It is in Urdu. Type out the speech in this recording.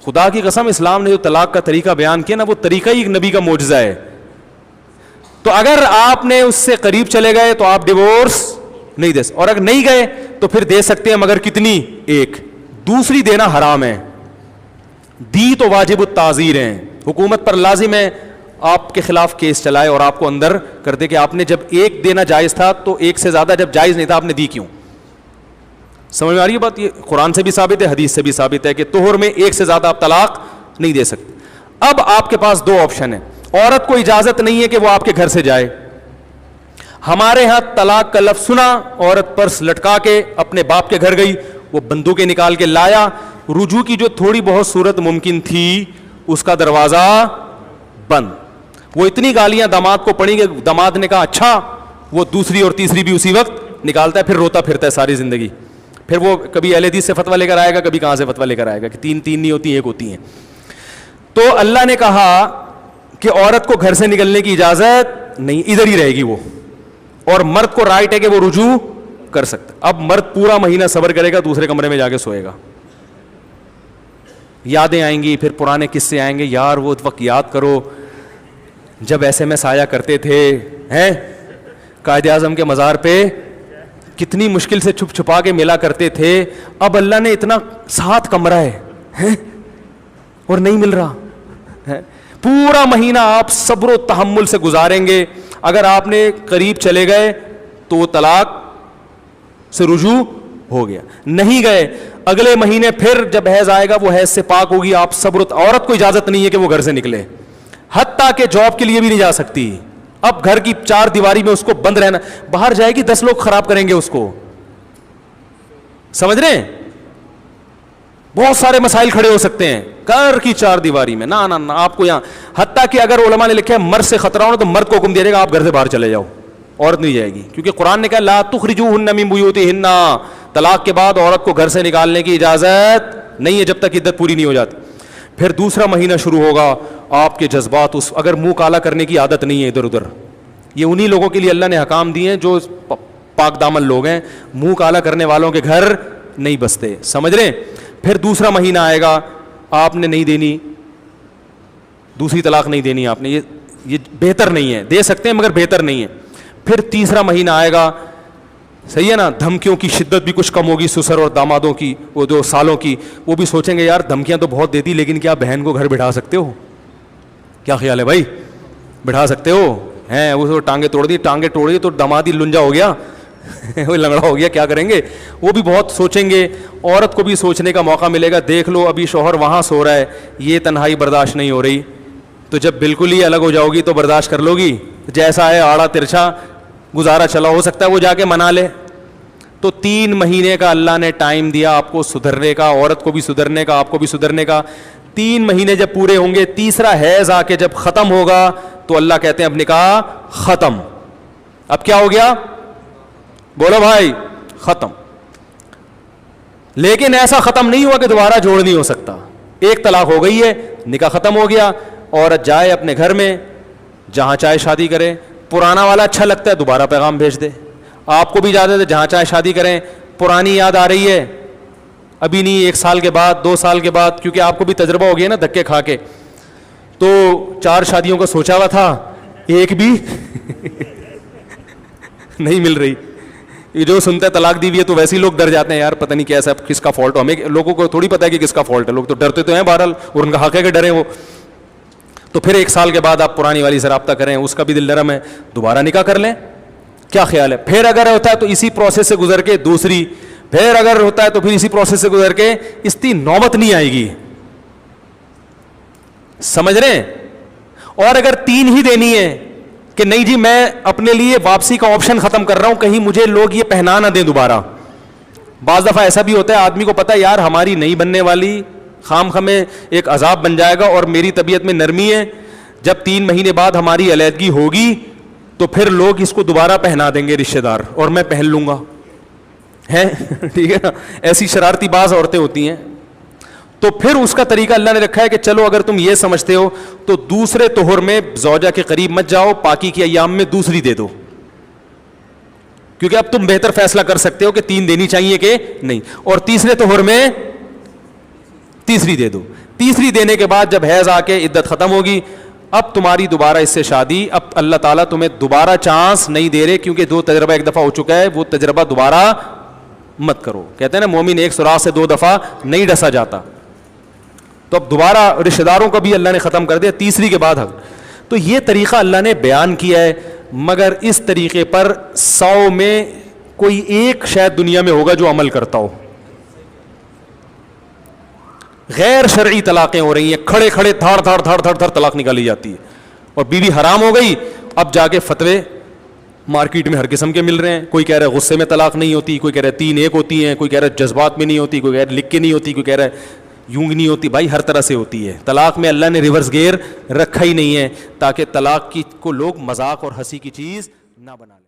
خدا کی قسم اسلام نے جو طلاق کا طریقہ بیان کیا نا, وہ طریقہ ہی ایک نبی کا معجزہ ہے. تو اگر آپ نے اس سے قریب چلے گئے تو آپ ڈیورس نہیں دے سکتے, اور اگر نہیں گئے تو پھر دے سکتے ہیں, مگر کتنی؟ ایک. دوسری دینا حرام ہے, دی تو واجب التعزیر ہیں, حکومت پر لازم ہے آپ کے خلاف کیس چلائے اور آپ کو اندر کر دے کہ آپ نے جب ایک دینا جائز تھا تو ایک سے زیادہ جب جائز نہیں تھا آپ نے دی کیوں. سمجھ میں آ رہی ہے بات؟ یہ قرآن سے بھی ثابت ہے, حدیث سے بھی ثابت ہے کہ طہر میں ایک سے زیادہ آپ طلاق نہیں دے سکتے. اب آپ کے پاس دو آپشن ہیں. عورت کو اجازت نہیں ہے کہ وہ آپ کے گھر سے جائے. ہمارے ہاں طلاق کا لفظ سنا, عورت پرس لٹکا کے اپنے باپ کے گھر گئی, وہ بندوقیں نکال کے لایا, رجوع کی جو تھوڑی بہت صورت ممکن تھی اس کا دروازہ بند. وہ اتنی گالیاں داماد کو پڑیں کہ داماد نے کہا اچھا, وہ دوسری اور تیسری بھی اسی وقت نکالتا ہے, پھر روتا پھرتا ہے ساری زندگی. پھر وہ کبھی اہل حدیث سے فتویٰ لے کر آئے گا, کبھی کہاں سے فتویٰ لے کر آئے گا کہ تین نہیں ہوتی ایک ہوتی ہیں. تو اللہ نے کہا کہ عورت کو گھر سے نکلنے کی اجازت نہیں, ادھر ہی رہے گی وہ, اور مرد کو رائٹ ہے کہ وہ رجوع کر سکتا. اب مرد پورا مہینہ صبر کرے گا, دوسرے کمرے میں جا کے سوئے گا. یادیں آئیں گی, پھر پرانے قصے آئیں گے, یار وہ وقت یاد کرو جب ایسے میں سایہ کرتے تھے, ہیں قائد اعظم کے مزار پہ کتنی مشکل سے چھپ چھپا کے ملا کرتے تھے, اب اللہ نے اتنا 7 کمرہ ہے اور نہیں مل رہا ہے. پورا مہینہ آپ صبر و تحمل سے گزاریں گے. اگر آپ نے قریب چلے گئے تو وہ طلاق سے رجوع ہو گیا, نہیں گئے اگلے مہینے پھر جب حیض آئے گا وہ حیض سے پاک ہوگی. آپ صبر, عورت کو اجازت نہیں ہے کہ وہ گھر سے نکلے, حتیٰ کہ جاب کے لیے بھی نہیں جا سکتی. اب گھر کی 4 دیواری میں اس کو بند رہنا, باہر جائے گی 10 لوگ خراب کریں گے اس کو. سمجھ رہے ہیں؟ بہت سارے مسائل کھڑے ہو سکتے ہیں گھر کی 4 دیواری میں. نہ نہ آپ کو یہاں, حتیٰ کہ اگر علماء نے لکھا ہے مرد سے خطرہ ہو تو مرد کو حکم دیا جائے گا آپ گھر سے باہر چلے جاؤ, عورت نہیں جائے گی, کیونکہ قرآن نے کہا لا تخرجوہن من بیوتہن, طلاق کے بعد عورت کو گھر سے نکالنے کی اجازت نہیں ہے جب تک عدت پوری نہیں ہو جاتی. پھر دوسرا مہینہ شروع ہوگا, آپ کے جذبات اس, اگر منہ کالا کرنے کی عادت نہیں ہے ادھر ادھر, یہ انہی لوگوں کے لیے اللہ نے حکام دیے ہیں جو پاک دامن لوگ ہیں, منہ کالا کرنے والوں کے گھر نہیں بستے. سمجھ رہے ہیں؟ پھر دوسرا مہینہ آئے گا, آپ نے نہیں دینی, دوسری طلاق نہیں دینی آپ نے, یہ بہتر نہیں ہے, دے سکتے ہیں مگر بہتر نہیں ہے. پھر تیسرا مہینہ آئے گا, صحیح ہے نا, دھمکیوں کی شدت بھی کچھ کم ہوگی, سسر اور دامادوں کی, وہ جو سالوں کی, وہ بھی سوچیں گے یار دھمکیاں تو بہت دیتی, لیکن کیا بہن کو گھر بٹھا سکتے ہو؟ کیا خیال ہے بھائی, بٹھا سکتے ہو؟ ہیں وہ ٹانگیں توڑ دی, ٹانگیں توڑ دی تو داماد ہی لنجا ہو گیا, وہ لنگڑا ہو گیا, کیا کریں گے؟ وہ بھی بہت سوچیں گے. عورت کو بھی سوچنے کا موقع ملے گا, دیکھ لو ابھی شوہر وہاں سو رہا ہے, یہ تنہائی برداشت نہیں ہو رہی, تو جب بالکل ہی الگ ہو جاؤ گی تو برداشت کر لو گی؟ جیسا ہے آڑا ترچھا گزارا چلا, ہو سکتا ہے وہ جا کے منا لے. تو 3 مہینے کا اللہ نے ٹائم دیا آپ کو سدھرنے کا, عورت کو بھی سدھرنے کا, آپ کو بھی سدھرنے کا. 3 مہینے جب پورے ہوں گے, تیسرا حیض آ کے جب ختم ہوگا تو اللہ کہتے ہیں اب نکاح ختم. اب کیا ہو گیا؟ بولو بھائی, ختم. لیکن ایسا ختم نہیں ہوا کہ دوبارہ جوڑ نہیں ہو سکتا. ایک طلاق ہو گئی ہے, نکاح ختم ہو گیا, عورت جائے اپنے گھر میں جہاں چاہے شادی کرے, پرانا والا اچھا لگتا ہے دوبارہ پیغام بھیج دے. آپ کو بھی اجازت ہے جہاں چاہے شادی کریں, پرانی یاد آ رہی ہے ابھی نہیں, 1 سال کے بعد 2 سال کے بعد, کیونکہ آپ کو بھی تجربہ ہو گیا نا دھکے کھا کے, تو 4 شادیوں کا سوچا ہوا تھا, ایک بھی نہیں مل رہی. یہ جو سنتا ہے طلاق دی ہوئی ہے تو ویسے ہی لوگ ڈر جاتے ہیں, یار پتہ نہیں کیسا کس کا فالٹ ہو, ہمیں لوگوں کو تھوڑی پتہ ہے کہ کس کا فالٹ ہے, لوگ تو ڈرتے تو ہیں بہرحال, اور ان کا حق ہے کہ ڈریں وہ. تو پھر 1 سال کے بعد آپ پرانی والی سے رابطہ کریں, اس کا بھی دل نرم ہے, دوبارہ نکاح کر لیں. کیا خیال ہے؟ پھر اگر ہوتا ہے تو اسی پروسیس سے گزر کے دوسری, پھر اگر ہوتا ہے تو پھر اسی پروسیس سے گزر کے, اس کی نوبت نہیں آئے گی. سمجھ رہے ہیں؟ اور اگر 3 ہی دینی ہے کہ نہیں جی میں اپنے لیے واپسی کا آپشن ختم کر رہا ہوں, کہیں مجھے لوگ یہ پہنا نہ دیں دوبارہ. بعض دفعہ ایسا بھی ہوتا ہے آدمی کو پتہ ہے یار ہماری نہیں بننے والی, خام خمیں ایک عذاب بن جائے گا, اور میری طبیعت میں نرمی ہے, جب 3 مہینے بعد ہماری علیحدگی ہوگی تو پھر لوگ اس کو دوبارہ پہنا دیں گے رشتہ دار, اور میں پہن لوں گا, ہے ٹھیک ہے نا. ایسی شرارتی باز عورتیں ہوتی ہیں. تو پھر اس کا طریقہ اللہ نے رکھا ہے کہ چلو اگر تم یہ سمجھتے ہو تو دوسرے طہر میں زوجہ کے قریب مت جاؤ, پاکی کے ایام میں دوسری دے دو, کیونکہ اب تم بہتر فیصلہ کر سکتے ہو کہ 3 دینی چاہیے کہ نہیں, اور تیسرے طہر میں تیسری دے دو. تیسری دینے کے بعد جب حیض آ کے عدت ختم ہوگی, اب تمہاری دوبارہ اس سے شادی, اب اللہ تعالیٰ تمہیں دوبارہ چانس نہیں دے رہے, کیونکہ جو تجربہ ایک دفعہ ہو چکا ہے وہ تجربہ دوبارہ مت کرو. کہتے ہیں نا مومن ایک سوراخ سے 2 دفعہ نہیں ڈسا جاتا. تو اب دوبارہ رشتہ داروں کا بھی اللہ نے ختم کر دیا تیسری کے بعد. تو یہ طریقہ اللہ نے بیان کیا ہے, مگر اس طریقے پر 100 میں کوئی ایک شاید دنیا میں ہوگا جو عمل کرتا ہو. غیر شرعی طلاقیں ہو رہی ہیں, کھڑے کھڑے دھاڑ دھاڑ دھاڑ دھاڑ دھاڑ طلاق نکالی جاتی ہے, اور بیوی حرام ہو گئی. اب جا کے فتوے مارکیٹ میں ہر قسم کے مل رہے ہیں. کوئی کہہ رہا ہے غصے میں طلاق نہیں ہوتی, کوئی کہہ رہا ہے 3 ایک ہوتی ہیں, کوئی کہہ رہا ہے جذبات میں نہیں ہوتی, کوئی کہہ رہا ہے لکھ کے نہیں ہوتی, کوئی کہہ رہا ہے یوں نہیں ہوتی. بھائی ہر طرح سے ہوتی ہے. طلاق میں اللہ نے ریورس گیئر رکھا ہی نہیں ہے تاکہ طلاق کی کو لوگ مذاق اور ہنسی کی چیز نہ بنا لیں.